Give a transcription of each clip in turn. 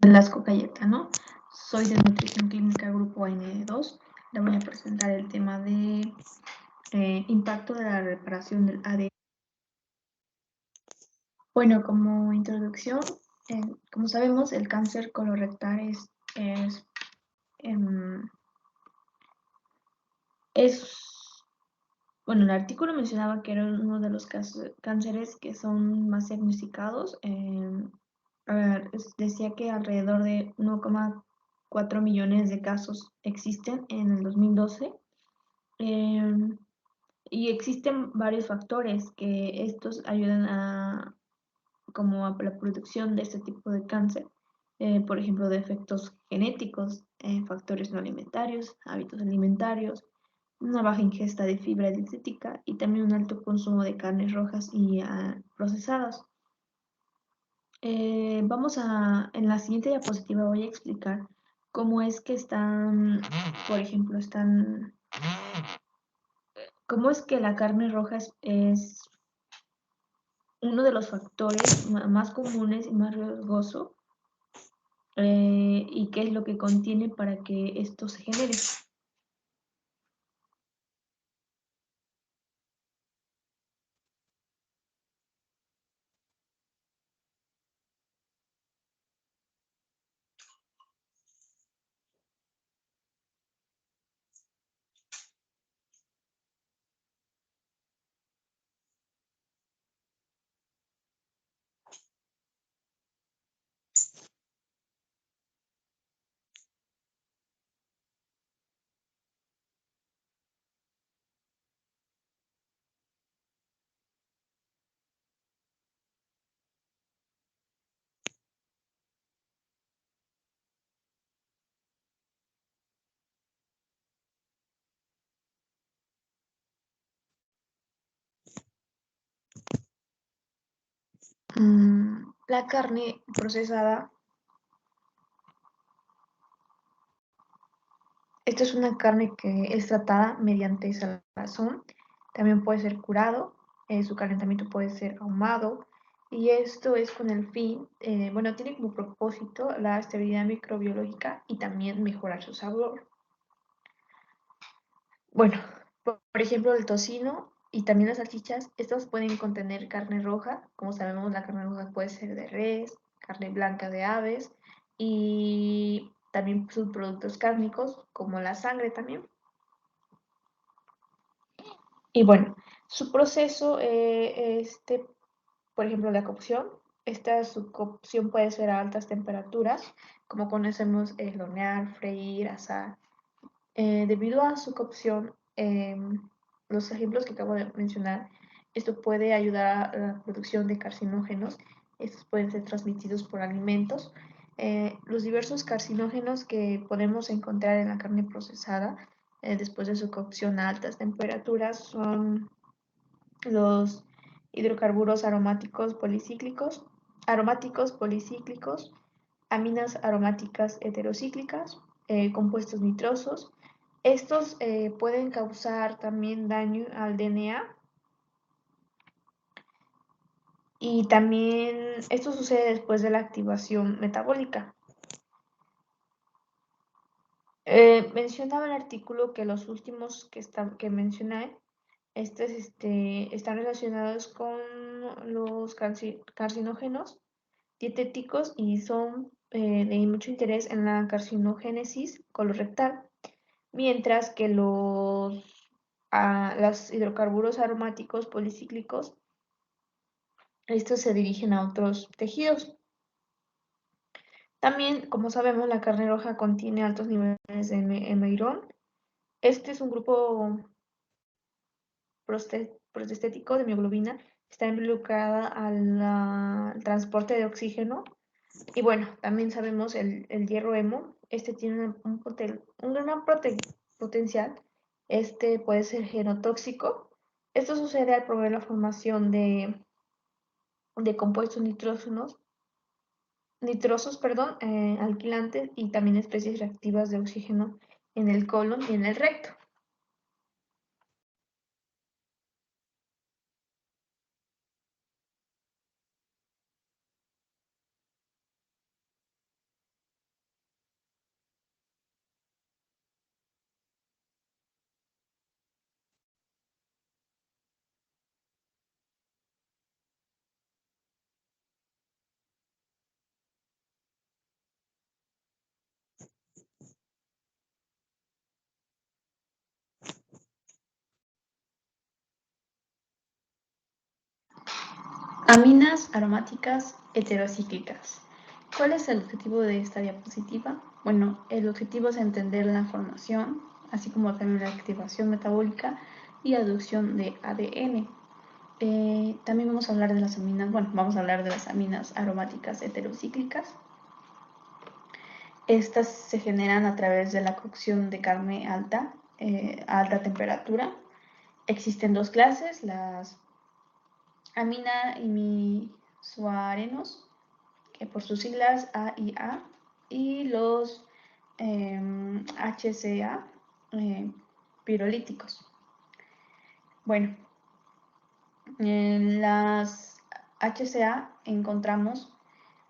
Velasco Cayetano, soy de Nutrición Clínica Grupo N2. Le voy a presentar el tema de impacto de la reparación del ADN. Bueno, como introducción, como sabemos, el cáncer colorectal em, bueno, el artículo mencionaba que era uno de los cánceres que son más diagnosticados. Decía que alrededor de 1,4 millones de casos existen en el 2012. em, y existen varios factores que estos ayudan como a la producción de este tipo de cáncer. Por ejemplo, de efectos genéticos, factores no alimentarios, hábitos alimentarios, una baja ingesta de fibra dietética y también un alto consumo de carnes rojas y procesadas. En la siguiente diapositiva voy a explicar cómo es que por ejemplo, cómo es que la carne roja es uno de los factores más comunes y más riesgoso, y qué es lo que contiene para que esto se genere. La carne procesada, esta es una carne que es tratada mediante salazón, también puede ser curado, su calentamiento puede ser ahumado, y esto es con el fin, bueno, tiene como propósito la estabilidad microbiológica y también mejorar su sabor. Bueno, por ejemplo, el tocino y también las salchichas, estos pueden contener carne roja. Como sabemos, la carne roja puede ser de res, carne blanca de aves y también subproductos cárnicos como la sangre también. Y bueno, su proceso, por ejemplo, la cocción. Su cocción puede ser a altas temperaturas, como conocemos el hornear, freír, asar. Debido a su cocción, los ejemplos que acabo de mencionar, esto puede ayudar a la producción de carcinógenos. Estos pueden ser transmitidos por alimentos. Los diversos carcinógenos que podemos encontrar en la carne procesada después de su cocción a altas temperaturas son los hidrocarburos aromáticos policíclicos, aminas aromáticas heterocíclicas, compuestos nitrosos. Estos pueden causar también daño al DNA, y también esto sucede después de la activación metabólica. Mencionaba el artículo que los últimos que mencioné, están relacionados con los carcinógenos dietéticos y son de mucho interés en la carcinogénesis colorectal, mientras que los hidrocarburos aromáticos policíclicos, estos se dirigen a otros tejidos. También, como sabemos, la carne roja contiene altos niveles de hemeirón. Este es un grupo prostético de mioglobina, está involucrada al transporte de oxígeno. Y bueno, también sabemos el hierro hemo, este tiene un gran potencial, este puede ser genotóxico. Esto sucede al promover la formación de compuestos nitrosos, perdón, alquilantes y también especies reactivas de oxígeno en el colon y en el recto. Aminas aromáticas heterocíclicas. ¿Cuál es el objetivo de esta diapositiva? Bueno, el objetivo es entender la formación, así como también la activación metabólica y adducción de ADN. También vamos a hablar de las aminas, bueno, vamos a hablar de las aminas aromáticas heterocíclicas. Estas se generan a través de la cocción de carne alta, a alta temperatura. Existen dos clases, las amina imisuarenos, que por sus siglas AIA, y los HCA pirolíticos. Bueno, en las HCA encontramos,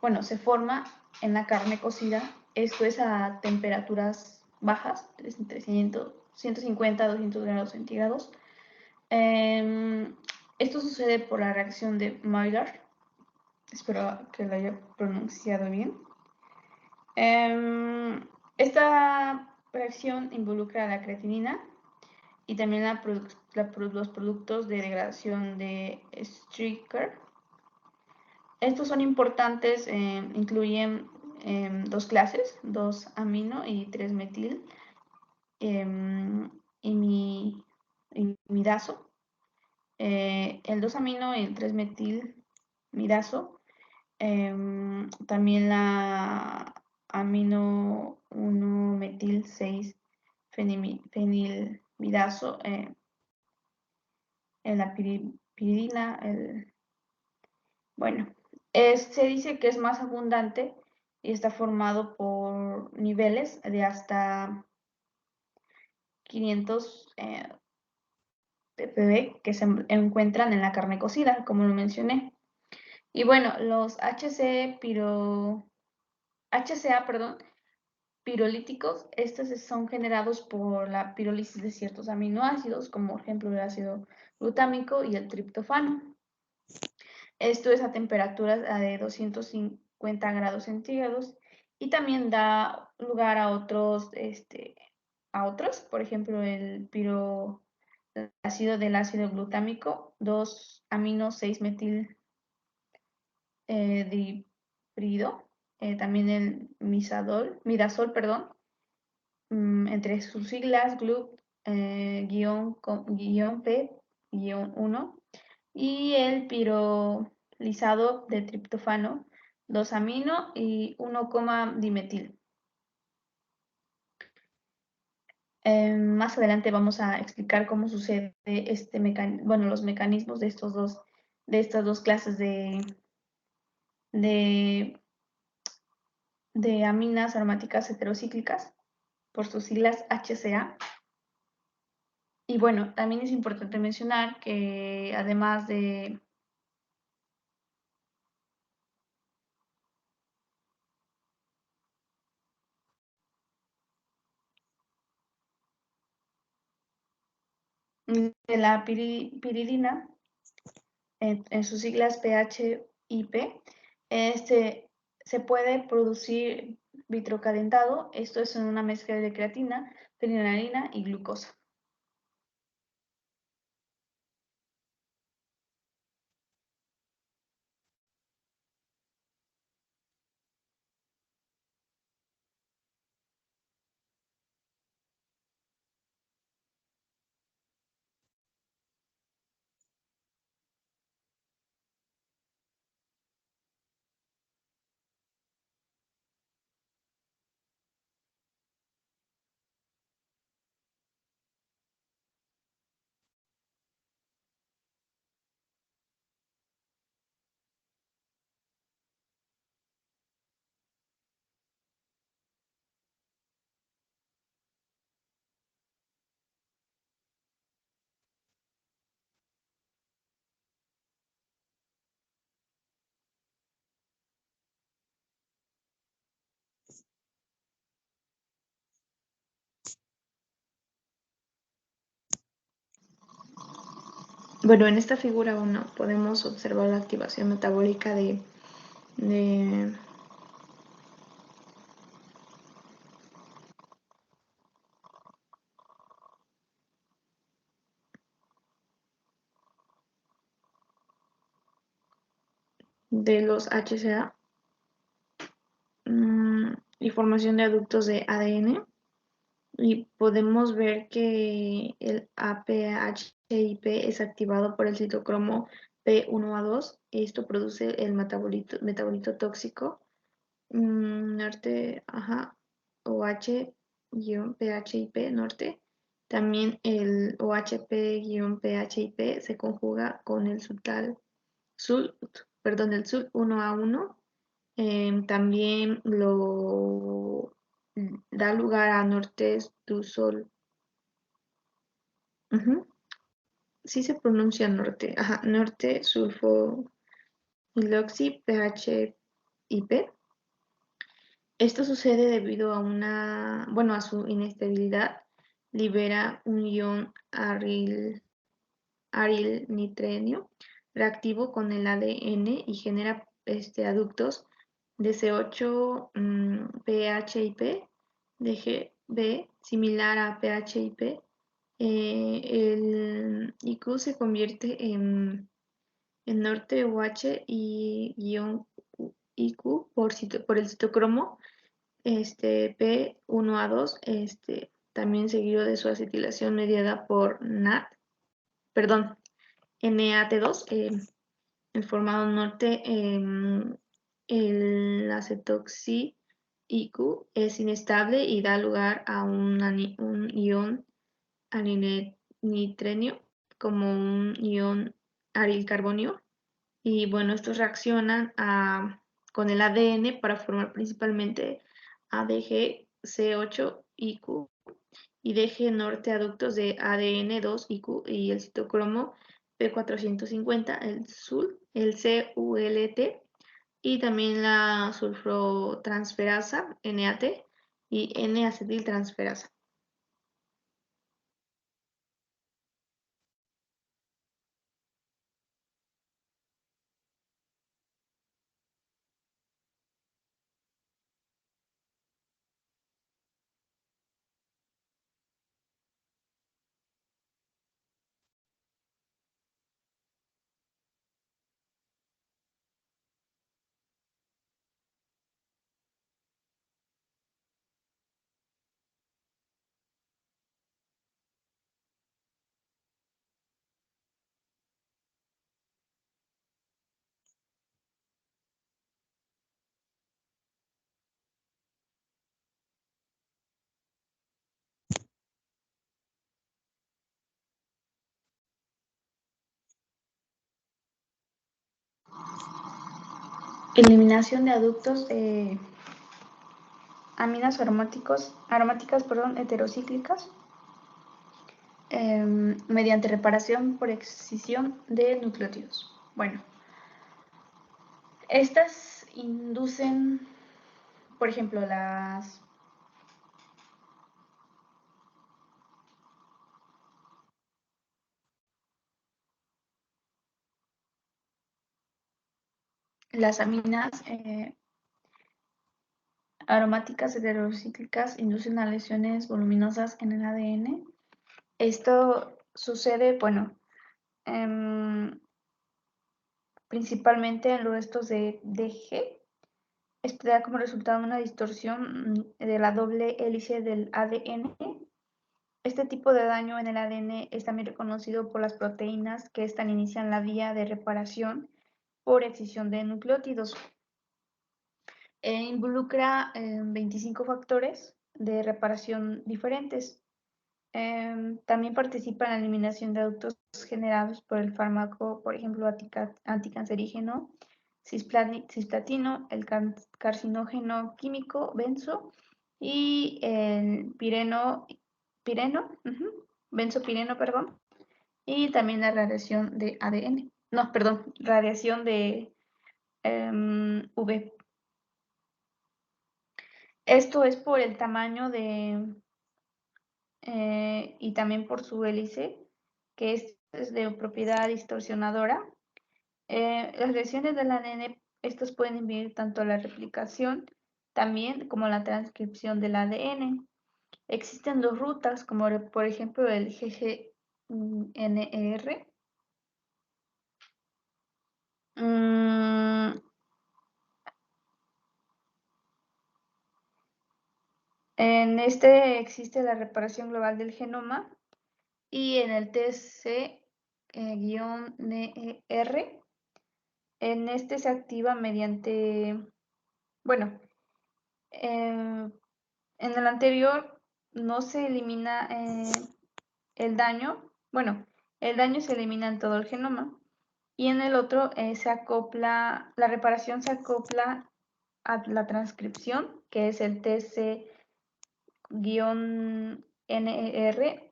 bueno, se forma en la carne cocida, esto es a temperaturas bajas, entre 150 a 200 grados centígrados. Esto sucede por la reacción de Maillard, espero que lo haya pronunciado bien. Esta reacción involucra la creatinina y también los productos de degradación de Stryker. Estos son importantes, incluyen dos clases, 2-amino y 3-metil imidazo. El 2-amino y el 3-metil midazo. También la amino 1-metil 6 fenilmidazo, en la piridina, bueno, se dice que es más abundante y está formado por niveles de hasta 500 ppb que se encuentran en la carne cocida, como lo mencioné. Y bueno, los HCA, perdón, pirolíticos, estos son generados por la pirólisis de ciertos aminoácidos, como por ejemplo el ácido glutámico y el triptofano. Esto es a temperaturas de 250 grados centígrados y también da lugar a otros, por ejemplo, el piroácido del ácido glutámico, 2-amino 6-metil dihidro, también el midazol, perdón, entre sus siglas GLUT-P-1 y el pirolizado de triptófano, 2-amino y 1-dimetil. Más adelante vamos a explicar cómo sucede los mecanismos de estas dos clases de aminas aromáticas heterocíclicas, por sus siglas HCA. Y bueno, también es importante mencionar que además de la piridina, en sus siglas PHIP, se puede producir vitrocalentado, esto es en una mezcla de creatina, fenilalanina y glucosa. Bueno, en esta figura 1 podemos observar la activación metabólica de de los HCA y formación de aductos de ADN. Y podemos ver que el APHIP es activado por el citocromo P1A2. Esto produce el metabolito tóxico norte, OH-PHIP norte. También el OHP-PHIP se conjuga con el el SUL1A1. También lo da lugar a norte-du-sol. Sí se pronuncia norte. Norte sulfo-hidroxi PHIP. Esto sucede debido a su inestabilidad. Libera un ion arilnitrenio reactivo con el ADN y genera aductos de C8 PHIP, de GB similar a PHIP. El IQ se convierte en norte OH y guión IQ por el citocromo P1A2, también seguido de su acetilación mediada por NAT2, el formado norte. El acetoxi IQ es inestable y da lugar a un ion arilnitrenio como un ion arilcarbonio. Y bueno, estos reaccionan con el ADN para formar principalmente ADG C8IQ y DG norte aductos de ADN2IQ y el citocromo P450, el SUL, el CULT y también la sulfotransferasa NAT y N-acetiltransferasa. Eliminación de aductos aminas aromáticas heterocíclicas mediante reparación por excisión de nucleótidos. Bueno, estas inducen, por ejemplo, las aminas aromáticas heterocíclicas inducen a lesiones voluminosas en el ADN. Esto sucede, principalmente en los restos de DG. Esto da como resultado una distorsión de la doble hélice del ADN. Este tipo de daño en el ADN es también reconocido por las proteínas que inician la vía de reparación por excisión de nucleótidos. Involucra 25 factores de reparación diferentes. También participa en la eliminación de aductos generados por el fármaco, por ejemplo, anticancerígeno, cisplatino, el carcinógeno químico, benzo, y el benzopireno, y también la radiación de ADN. No, perdón, radiación de UV. Esto es por el tamaño y también por su hélice, que es de propiedad distorsionadora. Las lesiones del ADN, estas pueden inhibir tanto la replicación también como la transcripción del ADN. Existen dos rutas, como por ejemplo el GGNR, En este existe la reparación global del genoma y en el TC-NER, en este se activa mediante, bueno, en el anterior no se elimina el daño, bueno, el daño se elimina en todo el genoma y en el otro se acopla, la reparación se acopla a la transcripción, que es el TC-NER.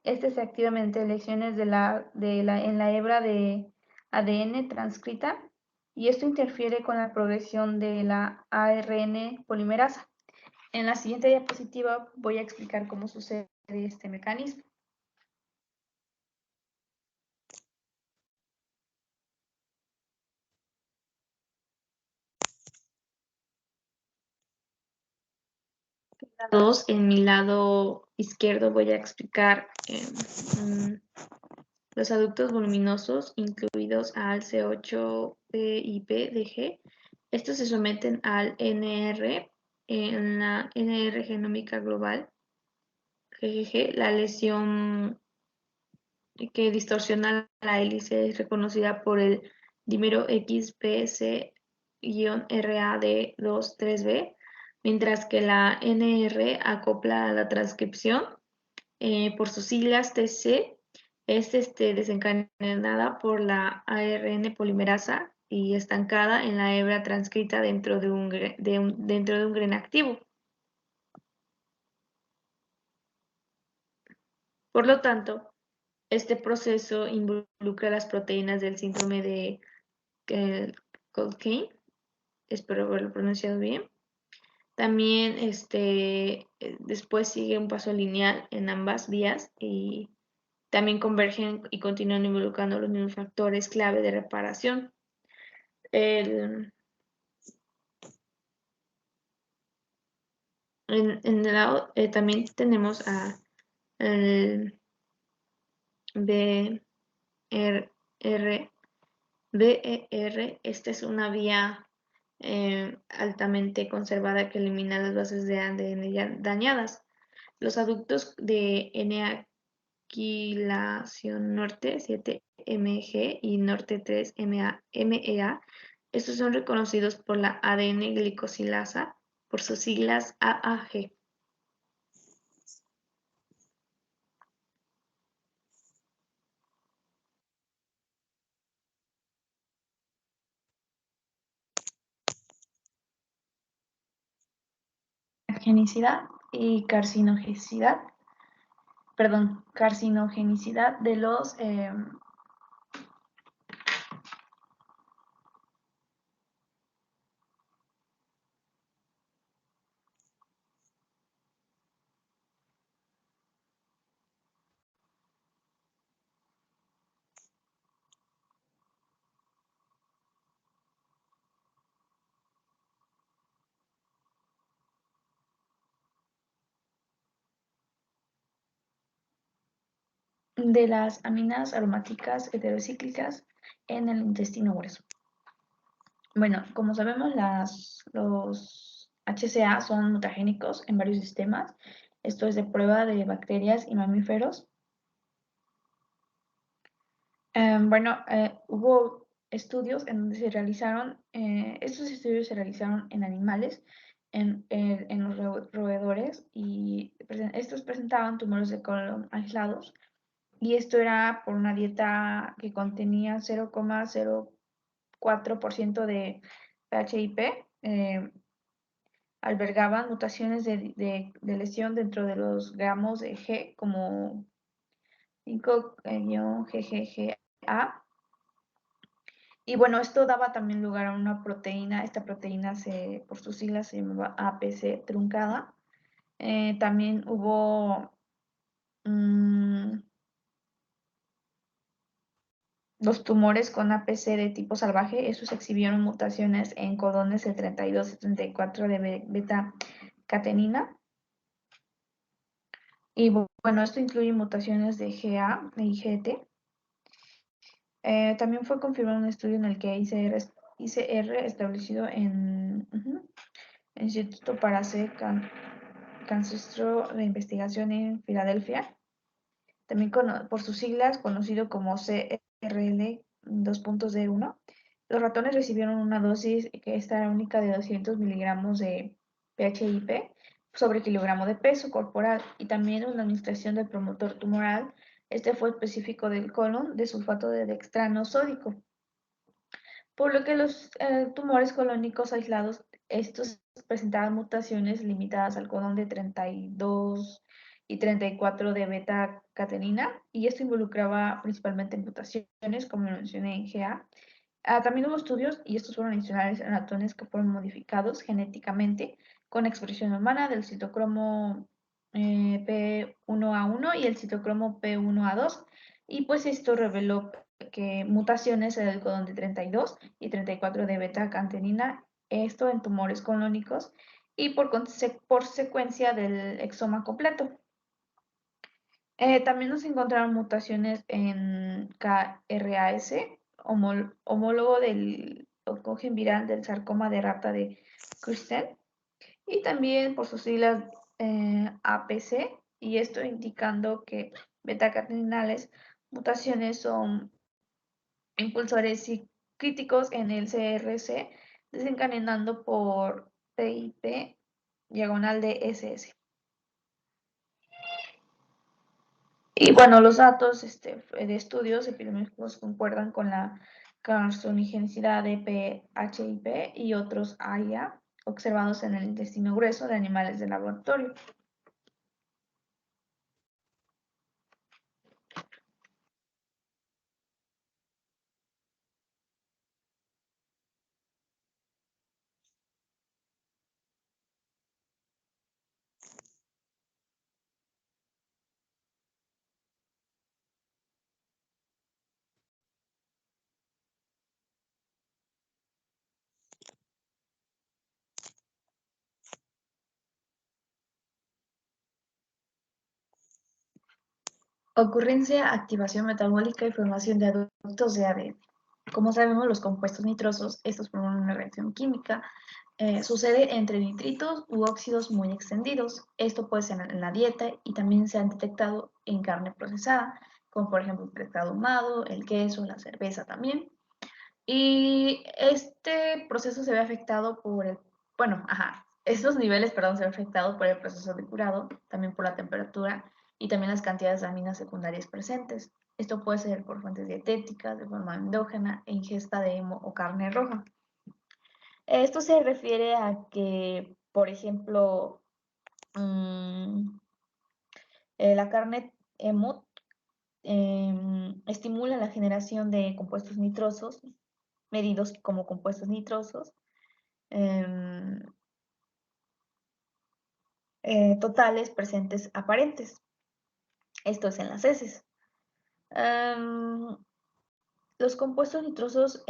Este se activa mediante elecciones en la hebra de ADN transcrita y esto interfiere con la progresión de la ARN polimerasa. En la siguiente diapositiva voy a explicar cómo sucede este mecanismo. En mi lado izquierdo voy a explicar los aductos voluminosos, incluidos al C8P y P estos se someten al NR en la NR genómica global, GGG. La lesión que distorsiona la hélice es reconocida por el dímero XPC-RAD23B, mientras que la NR acopla a la transcripción por sus siglas TC. Es desencadenada por la ARN polimerasa y estancada en la hebra transcrita dentro de un gen activo. Por lo tanto, este proceso involucra las proteínas del síndrome de Cold-Kane, espero haberlo pronunciado bien. También después sigue un paso lineal en ambas vías y también convergen y continúan involucrando los mismos factores clave de reparación. En el lado también tenemos a el BER. Esta es una vía altamente conservada que elimina las bases de ADN dañadas. Los aductos de N-aquilación norte 7-MG y norte 3-MEA, estos son reconocidos por la ADN glicosilasa por sus siglas AAG. Carcinogenicidad y carcinogenicidad de los de las aminas aromáticas heterocíclicas en el intestino grueso. Bueno, como sabemos, los HCA son mutagénicos en varios sistemas. Esto es de prueba de bacterias y mamíferos. Hubo estudios en donde se realizaron, estos estudios se realizaron en animales, en los roedores, y estos presentaban tumores de colon aislados, y esto era por una dieta que contenía 0,04% de PHIP, albergaban mutaciones de lesión dentro de los gramos de G, como 5-GGGA. Y bueno, esto daba también lugar a una proteína. Esta proteína, por sus siglas, se llamaba APC truncada. También hubo los tumores con APC de tipo salvaje. Estos exhibieron mutaciones en codones de 32 y 34 de beta-catenina. Y bueno, esto incluye mutaciones de GA y GT. También fue confirmado un estudio en el que ICR establecido en Instituto para Cancer de Investigación en Filadelfia, también por sus siglas conocido como CRL 2.01. Los ratones recibieron una dosis que esta era única de 200 miligramos de PHIP sobre kilogramo de peso corporal y también una administración del promotor tumoral. Este fue específico del colon de sulfato de dextrano sódico, por lo que los tumores colónicos aislados, estos presentaban mutaciones limitadas al codón de 32 y 34 de beta-catenina, y esto involucraba principalmente mutaciones, como mencioné en GA. También hubo estudios, y estos fueron adicionales en ratones que fueron modificados genéticamente con expresión humana del citocromo P1A1 y el citocromo P1A2, y pues esto reveló que mutaciones en el codón de 32 y 34 de beta-catenina, esto en tumores colónicos y por secuencia del exoma completo. También nos encontraron mutaciones en KRAS, homólogo del oncogen viral del sarcoma de rata de Kusten, y también por sus siglas APC, y esto indicando que beta-cateninales mutaciones son impulsores críticos en el CRC, desencadenando por PIP diagonal de SS. Y bueno, los datos de estudios epidemiológicos concuerdan con la carcinogenicidad de PHIP y otros AIA observados en el intestino grueso de animales de laboratorio. Ocurrencia, activación metabólica y formación de adductos de ADN. Como sabemos, los compuestos nitrosos, estos forman una reacción química, sucede entre nitritos u óxidos muy extendidos. Esto puede ser en la dieta y también se han detectado en carne procesada, como por ejemplo el pescado ahumado, el queso, la cerveza también. Y este proceso se ve afectado por estos niveles, perdón, se ve afectado por el proceso de curado, también por la temperatura y también las cantidades de aminas secundarias presentes. Esto puede ser por fuentes dietéticas, de forma endógena e ingesta de hemo o carne roja. Esto se refiere a que, por ejemplo, la carne hemo estimula la generación de compuestos nitrosos, medidos como compuestos nitrosos, totales presentes aparentes. Esto es en las heces. Los compuestos nitrosos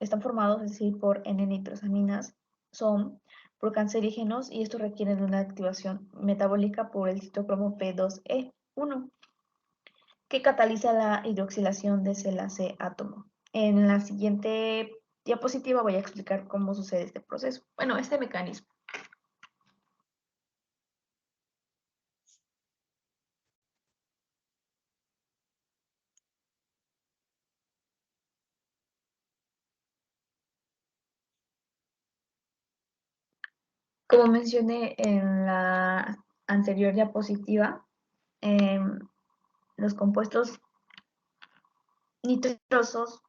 están formados, es decir, por N-nitrosaminas, son procancerígenos y esto requiere de una activación metabólica por el citocromo P2E1, que cataliza la hidroxilación de célula C átomo. En la siguiente diapositiva voy a explicar cómo sucede este proceso. Bueno, este mecanismo. Como mencioné en la anterior diapositiva, los compuestos nitrosos,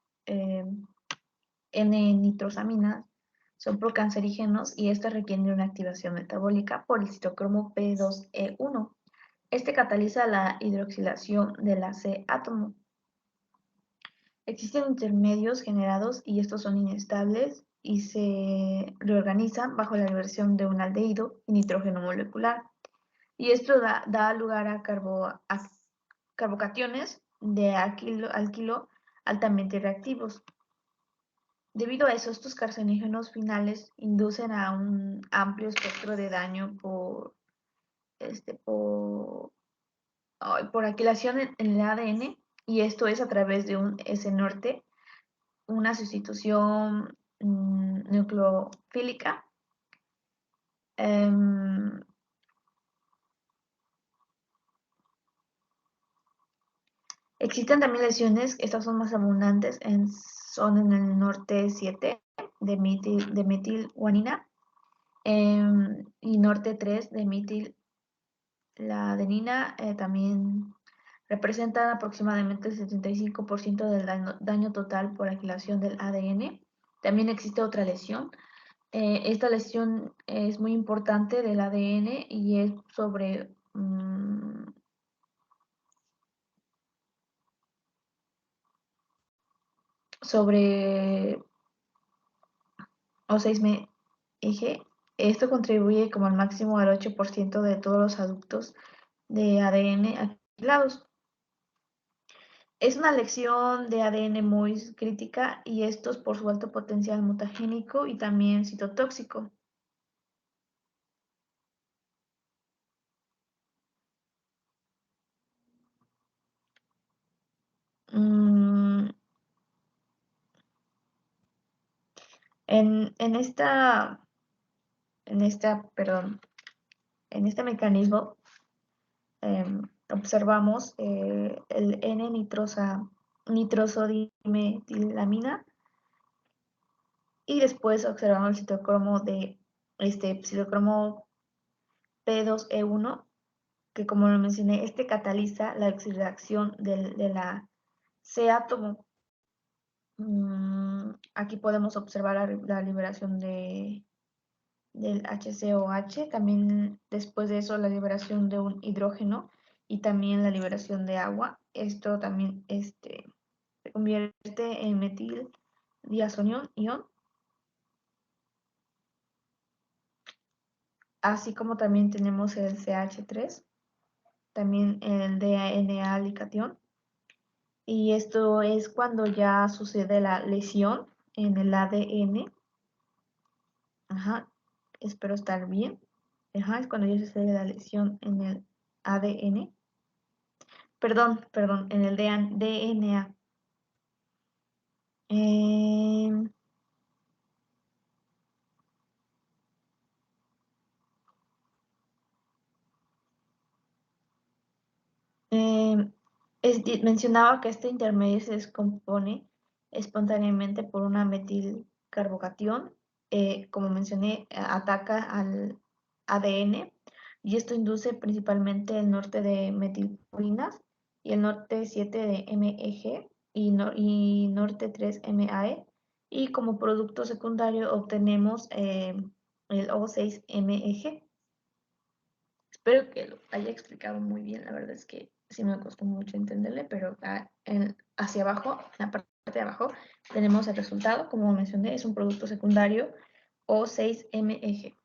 N-nitrosaminas, son procancerígenos y estos requieren una activación metabólica por el citocromo P2E1. Este cataliza la hidroxilación de la C-átomo. Existen intermedios generados y estos son inestables y se reorganizan bajo la reversión de un aldehído y nitrógeno molecular. Y esto da lugar a carbocationes de alquilo altamente reactivos. Debido a eso, estos carcinógenos finales inducen a un amplio espectro de daño por alquilación en el ADN, y esto es a través de un S-norte, una sustitución nucleofílica, Existen también lesiones, estas son más abundantes, son en el norte 7 de metilguanina y norte 3 de metiladenina. También representan aproximadamente el 75% del daño total por alquilación del ADN. También existe otra lesión. Esta lesión es muy importante del ADN y es sobre O6 eje. Esto contribuye como al máximo al 8% de todos los aductos de ADN alquilados. Es una lesión de ADN muy crítica y estos por su alto potencial mutagénico y también citotóxico. Mm, en este mecanismo observamos el nitrosodimetilamina y después observamos el citocromo P2E1, que como lo mencioné, cataliza la oxidación de la C-átomo. Aquí podemos observar la liberación del HCOH, también después de eso la liberación de un hidrógeno y también la liberación de agua. Esto también se convierte en metildiazonión, así como también tenemos el CH3, también el DNA-licatión. Y esto es cuando ya sucede la lesión en el ADN. Ajá, espero estar bien. Ajá, es cuando ya sucede la lesión en el ADN. Perdón, en el DNA. Eh, eh, mencionaba que este intermedio se descompone espontáneamente por una metilcarbocation. Como mencioné, ataca al ADN y esto induce principalmente el norte de metilpurinas y el norte 7 de MEG y norte 3 MAE. Y como producto secundario obtenemos el O6 MEG. Espero que lo haya explicado muy bien. La verdad es que sí me costó mucho entenderle, pero hacia abajo, en la parte de abajo, tenemos el resultado. Como mencioné, es un producto secundario O6MEG.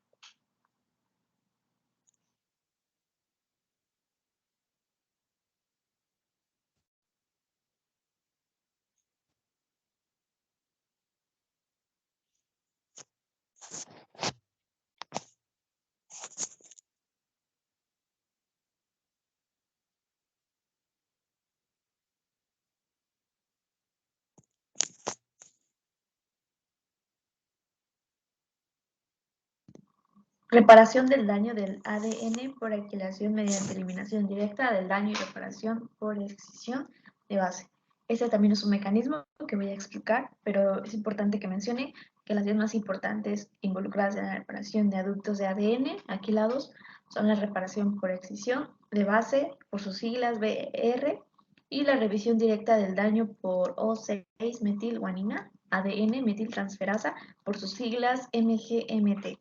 Reparación del daño del ADN por alquilación mediante eliminación directa del daño y reparación por excisión de base. Este también es un mecanismo que voy a explicar, pero es importante que mencione que las vías más importantes involucradas en la reparación de aductos de ADN alquilados son la reparación por excisión de base, por sus siglas BR, y la revisión directa del daño por O6-metilguanina, ADN metiltransferasa, por sus siglas MGMT.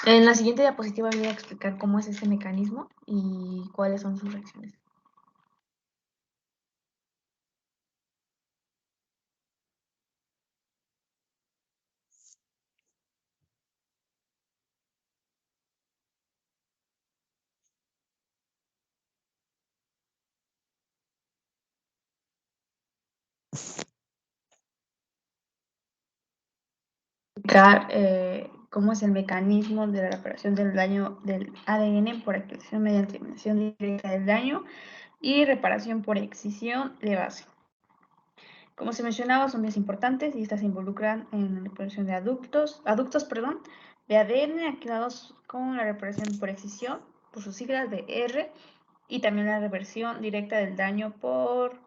En la siguiente diapositiva voy a explicar cómo es este mecanismo y cuáles son sus reacciones. Explicar cómo es el mecanismo de la reparación del daño del ADN por activación mediante eliminación directa del daño y reparación por excisión de base. Como se mencionaba, son vías importantes y estas se involucran en la reparación de aductos de ADN alquilados con la reparación por excisión, por sus siglas de R, y también la reversión directa del daño por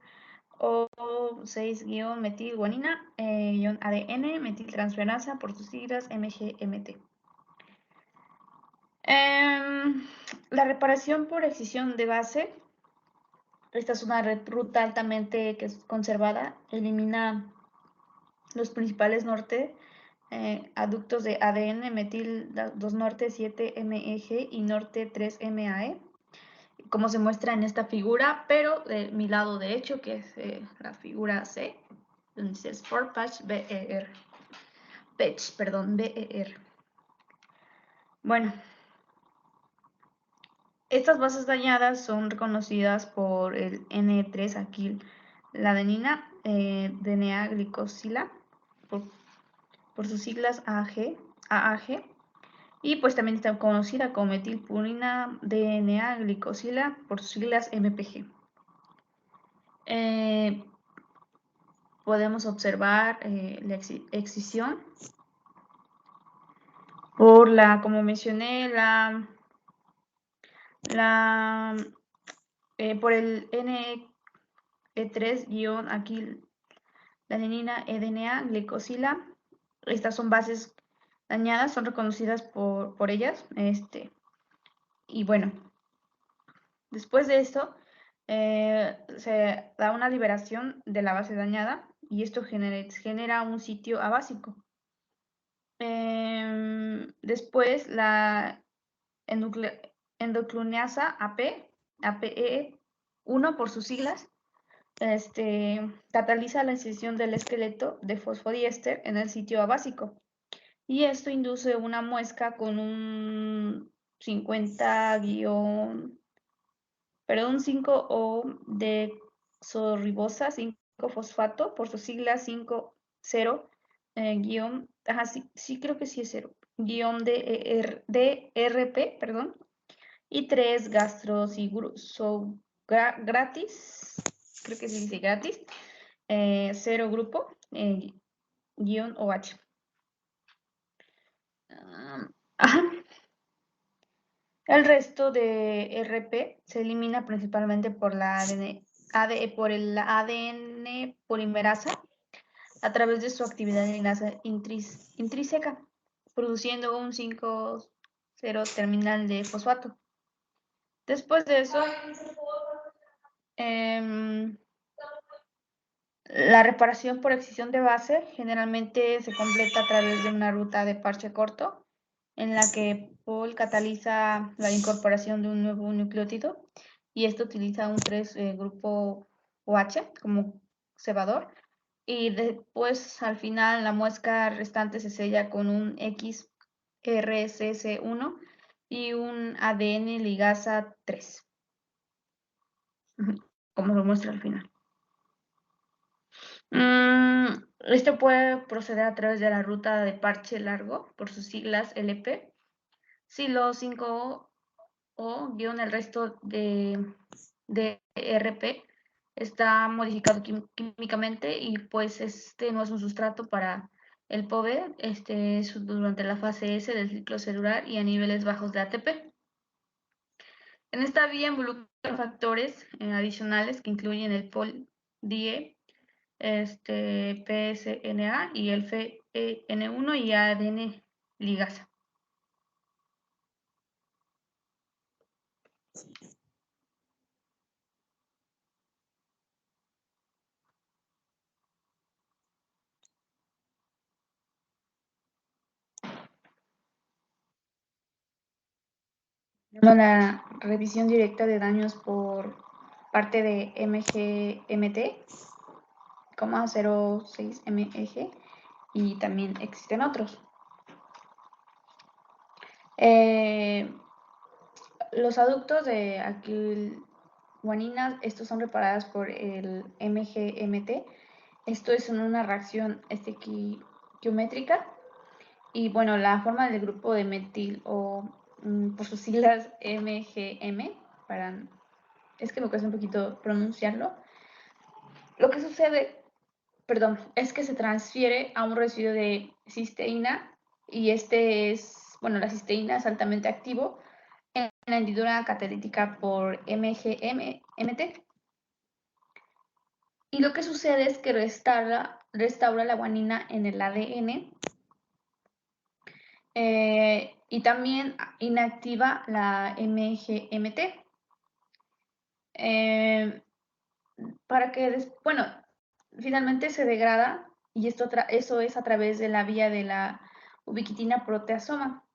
O6-metilguanina, ADN, metiltransferasa, por sus siglas MGMT. La reparación por excisión de base. Esta es una ruta altamente conservada. Elimina los principales aductos de ADN, metil 2 norte 7-MEG y norte 3-MAE, como se muestra en esta figura, pero de mi lado derecho, que es la figura C, donde dice Sport Patch BER. BER. Bueno, estas bases dañadas son reconocidas por el N3-acetil-adenina, DNA glicosila, por sus siglas AAG, y pues también está conocida como metilpurina DNA glicosila, por sus siglas MPG. Podemos observar la excisión por como mencioné, por el NE3-acetil-adenina DNA glicosila. Estas son bases dañadas, son reconocidas por ellas. Y bueno, después de esto, se da una liberación de la base dañada y esto genera un sitio abásico. Después, la endocliniasa APE1 por sus siglas, cataliza la incisión del esqueleto de fosfodiéster en el sitio abásico. Y esto induce una muesca con un 5-O de desoxirribosa 5-fosfato, por sus siglas 5-0 sí, creo que sí es 0, DRP, perdón, y 3 gratis, creo que se dice gratis, 0 grupo, OH. El resto de RP se elimina principalmente por por el ADN polimerasa a través de su actividad enlaza intrínseca, produciendo un 5-0 terminal de fosfato. Después de eso, la reparación por excisión de base generalmente se completa a través de una ruta de parche corto, en la que Paul cataliza la incorporación de un nuevo nucleótido, y esto utiliza un 3 grupo OH como cebador, y después al final la muesca restante se sella con un XRCC1 y un ADN ligasa 3, como lo muestra al final. Esto puede proceder a través de la ruta de parche largo, por sus siglas LP, si los 5 o el resto de RP está modificado químicamente y pues este no es un sustrato para el POB durante la fase S del ciclo celular y a niveles bajos de ATP. En esta vía involucra factores adicionales que incluyen el POL-DE, PSNA y el FEN1 y ADN ligasa. La revisión directa de daños por parte de MGMT, 06 MEG, y también existen otros. Los aductos de aquilguanina, estos son reparados por el MGMT. Esto es en una reacción estequiométrica. Y bueno, la forma del grupo de metil o por sus siglas MGM, es que me cuesta un poquito pronunciarlo. Lo que sucede, es que se transfiere a un residuo de cisteína y la cisteína es altamente activo, en la hendidura catalítica por MGMT. Y lo que sucede es que restaura la guanina en el ADN y también inactiva la MGMT. Para que, bueno, finalmente se degrada y eso es a través de la vía de la ubiquitina proteasoma.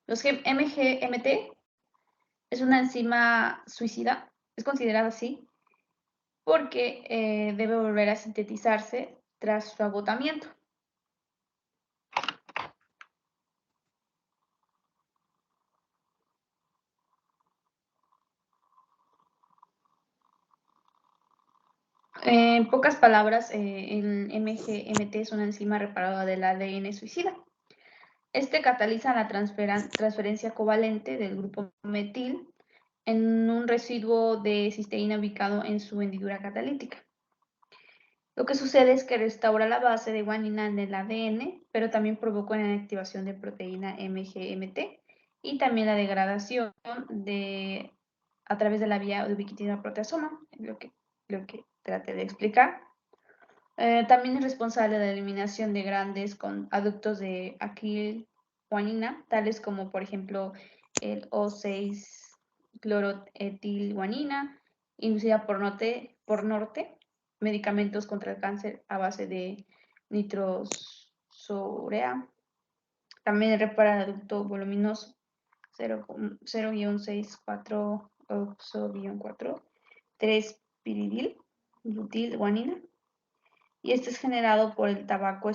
Los MGMT es una enzima suicida, es considerada así, porque debe volver a sintetizarse tras su agotamiento. En pocas palabras, el MGMT es una enzima reparadora del ADN suicida. Este cataliza la transferencia covalente del grupo metil en un residuo de cisteína ubicado en su hendidura catalítica. Lo que sucede es que restaura la base de guanina en el ADN, pero también provoca una inactivación de proteína MGMT y también la degradación a través de la vía de ubiquitina proteasoma, lo que traté de explicar. También es responsable de la eliminación de grandes aductos de aquilguanina, tales como por ejemplo el O6-cloroetilguanina, inducida por norte, medicamentos contra el cáncer a base de nitrosurea. También repara el aducto voluminoso 0-6,4-oxo-4, 3-piridil, butilguanina. Y este es generado por el tabaco.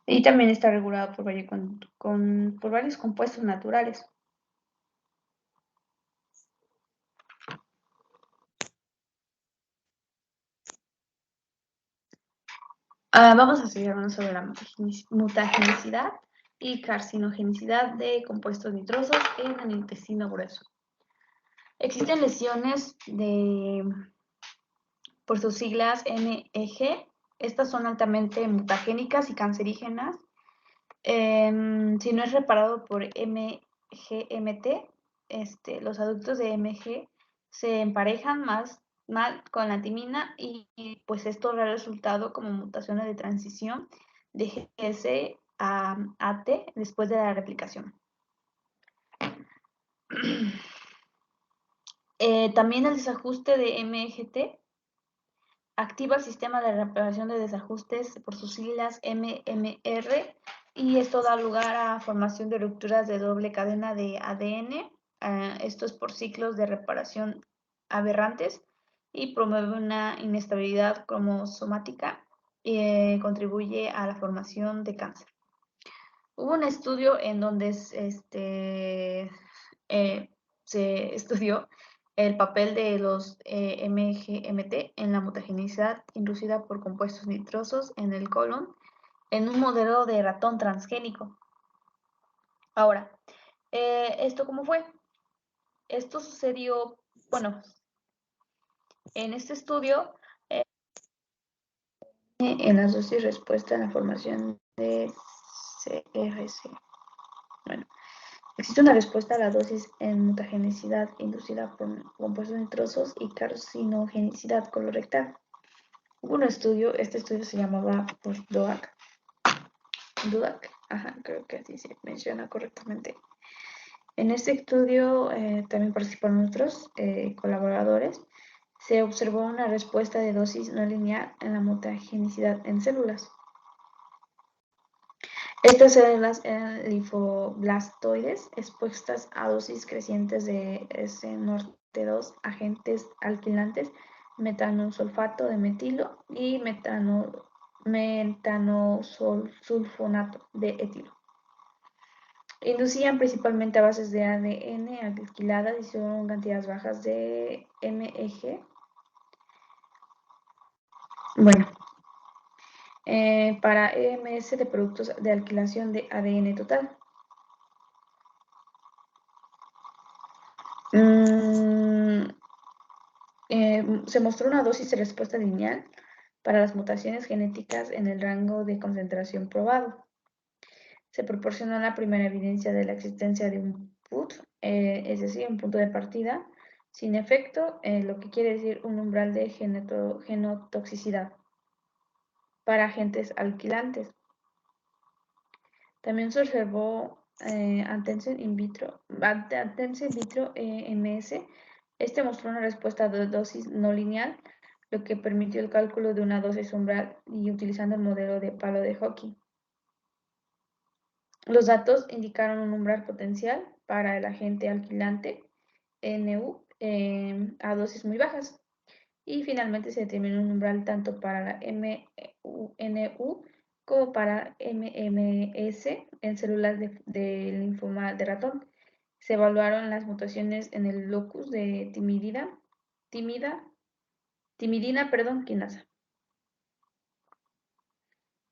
Y también está regulado por varios compuestos naturales. Vamos a seguir hablando sobre la mutagenicidad y carcinogenicidad de compuestos nitrosos en el intestino grueso. Existen lesiones por sus siglas MEG. Estas son altamente mutagénicas y cancerígenas. Si no es reparado por MGMT, los adductos de MG se emparejan más mal con la timina y pues esto da resultado como mutaciones de transición de GS a AT después de la replicación. También el desajuste de MGT activa el sistema de reparación de desajustes por sus siglas MMR y esto da lugar a formación de rupturas de doble cadena de ADN. Esto es por ciclos de reparación aberrantes y promueve una inestabilidad cromosomática y contribuye a la formación de cáncer. Hubo un estudio en donde se estudió el papel de los MGMT en la mutagenicidad inducida por compuestos nitrosos en el colon en un modelo de ratón transgénico. Ahora, ¿esto cómo fue? Esto sucedió, bueno, en este estudio, en la dosis respuesta en la formación de CRC. Bueno, existe una respuesta a la dosis en mutagenicidad inducida por compuestos nitrosos y carcinogenicidad colorectal. Hubo un estudio, este estudio se llamaba DOAC, creo que así se menciona correctamente. En este estudio también participaron otros colaboradores. Se observó una respuesta de dosis no lineal en la mutagenicidad en células. Estas células eran linfoblastoides expuestas a dosis crecientes de SNORT2, agentes alquilantes, metanosulfato de metilo y metanosulfonato de etilo. Inducían principalmente a bases de ADN alquiladas y son cantidades bajas de MEG. Bueno, para EMS de productos de alquilación de ADN total. se mostró una dosis de respuesta lineal para las mutaciones genéticas en el rango de concentración probado. Se proporcionó la primera evidencia de la existencia de un PUT, es decir, un punto de partida, sin efecto, lo que quiere decir un umbral de genotoxicidad para agentes alquilantes. También se observó Antense in vitro MS. Este mostró una respuesta de dosis no lineal, lo que permitió el cálculo de una dosis umbral y utilizando el modelo de palo de hockey. Los datos indicaron un umbral potencial para el agente alquilante NU a dosis muy bajas. Y finalmente se determinó un umbral tanto para la NU como para MMS en células de linfoma de ratón. Se evaluaron las mutaciones en el locus de timidina quinasa.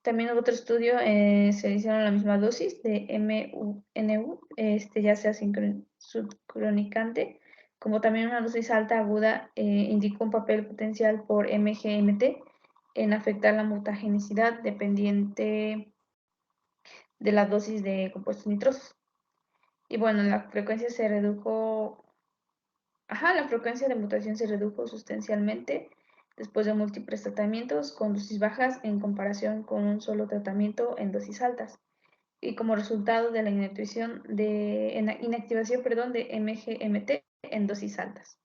También en otro estudio se hicieron la misma dosis de NU, ya sea subcronicante, como también una dosis alta aguda indicó un papel potencial por MGMT en afectar la mutagenicidad dependiente de la dosis de compuestos nitrosos. Y bueno, la frecuencia de mutación se redujo sustancialmente después de múltiples tratamientos con dosis bajas en comparación con un solo tratamiento en dosis altas, y como resultado de la inactivación de MGMT en dosis altas.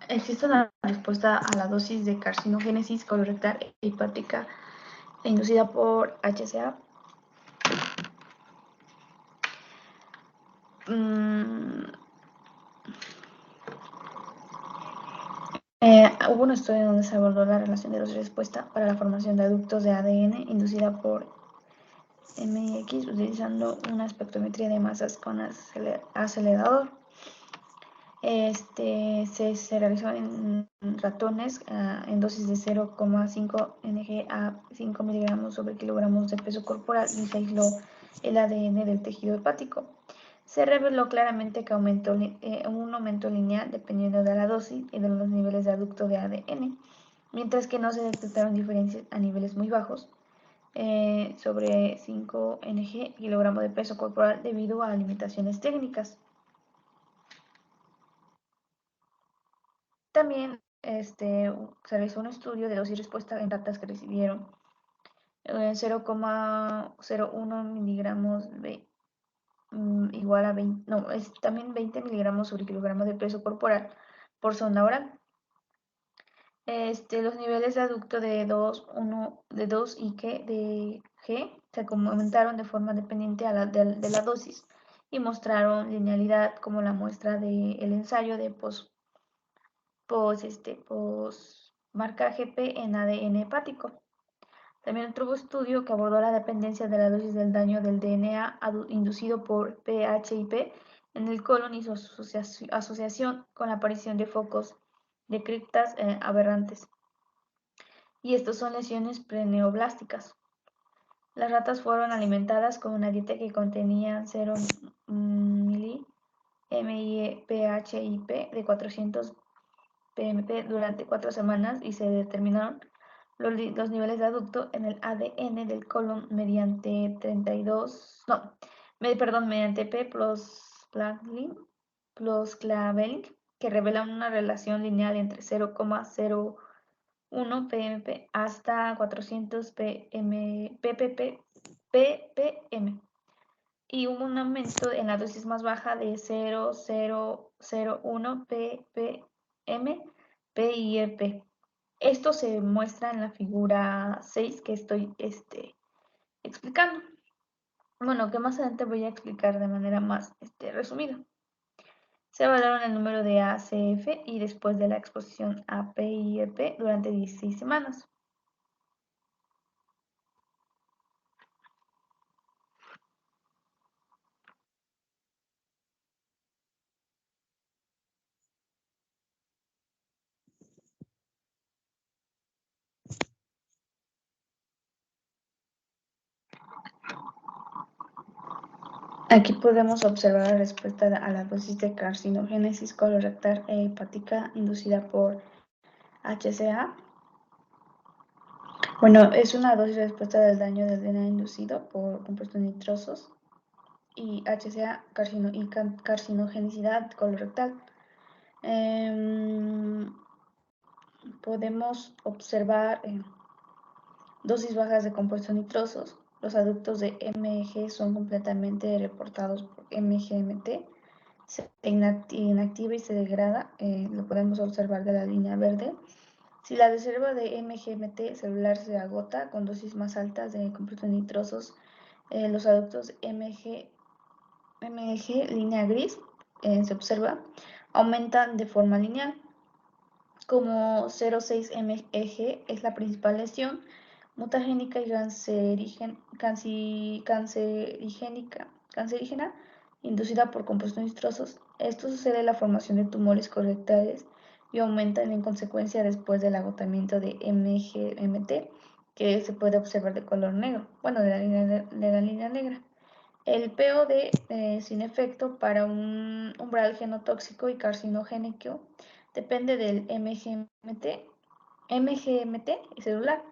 Existe una respuesta a la dosis de carcinogénesis colorectal e hepática inducida por HCA. Hubo un estudio donde se abordó la relación de dosis respuesta para la formación de adductos de ADN inducida por MX utilizando una espectrometría de masas con acelerador. Se realizó en ratones en dosis de 0,5 ng a 5 miligramos sobre kilogramos de peso corporal y se aisló el ADN del tejido hepático. Se reveló claramente que un aumento lineal dependiendo de la dosis y de los niveles de adducto de ADN, mientras que no se detectaron diferencias a niveles muy bajos sobre 5 ng kilogramo de peso corporal debido a limitaciones técnicas. También se realizó un estudio de dosis respuesta en ratas que recibieron 0,01 miligramos igual a 20, no, es también 20 miligramos sobre kilogramo de peso corporal por sonda oral. Los niveles de adducto de 2 y de G se aumentaron de forma dependiente de la dosis y mostraron linealidad como la muestra del ensayo de marcaje P en ADN hepático. También otro estudio que abordó la dependencia de la dosis del daño del DNA inducido por PHIP en el colon y su asociación con la aparición de focos de criptas aberrantes. Y estos son lesiones preneoblásticas. Las ratas fueron alimentadas con una dieta que contenía 0 mPHIP de 400 PMP durante 4 semanas y se determinaron los niveles de adducto en el ADN del colon mediante mediante P plus clavering, que revelan una relación lineal entre 0,01 PMP hasta 400 ppm y un aumento en la dosis más baja de 0,001 ppm PIEP. Esto se muestra en la figura 6 que estoy explicando. Bueno, que más adelante voy a explicar de manera más resumida. Se evaluaron el número de ACF y después de la exposición a PIEP durante 16 semanas. Aquí podemos observar la respuesta a la dosis de carcinogénesis colorectal e hepática inducida por HCA. Bueno, es una dosis de respuesta del daño del DNA inducido por compuestos nitrosos y HCA carcinogenicidad colorectal. Podemos observar dosis bajas de compuestos nitrosos. Los adductos de MEG son completamente reportados por MGMT. Se inactiva y se degrada, lo podemos observar de la línea verde. Si la reserva de MGMT celular se agota con dosis más altas de compuestos nitrosos, los adductos MEG línea gris se observa aumentan de forma lineal. Como 0,6 MEG es la principal lesión mutagénica y cancerígena inducida por compuestos nitrosos. Esto sucede en la formación de tumores colorectales y aumentan en consecuencia después del agotamiento de MGMT, que se puede observar de color negro, bueno, de la línea negra. El POD sin efecto para un umbral genotóxico y carcinogénico depende del MGMT celular,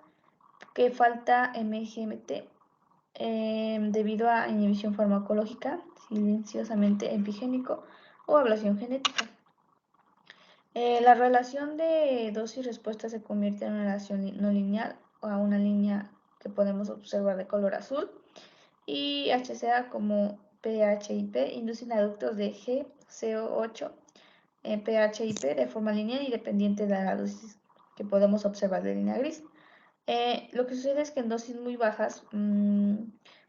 que falta MGMT debido a inhibición farmacológica, silenciosamente epigénico o ablación genética. La relación de dosis-respuesta se convierte en una relación no lineal o a una línea que podemos observar de color azul, y HCA como PHIP inducen adductos de GCO8 PHIP de forma lineal y dependiente de la dosis que podemos observar de línea gris. Lo que sucede es que en dosis muy bajas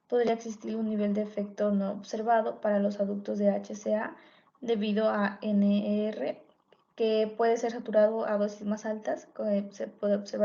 podría existir un nivel de efecto no observado para los adductos de HCA debido a NER, que puede ser saturado a dosis más altas, que se puede observar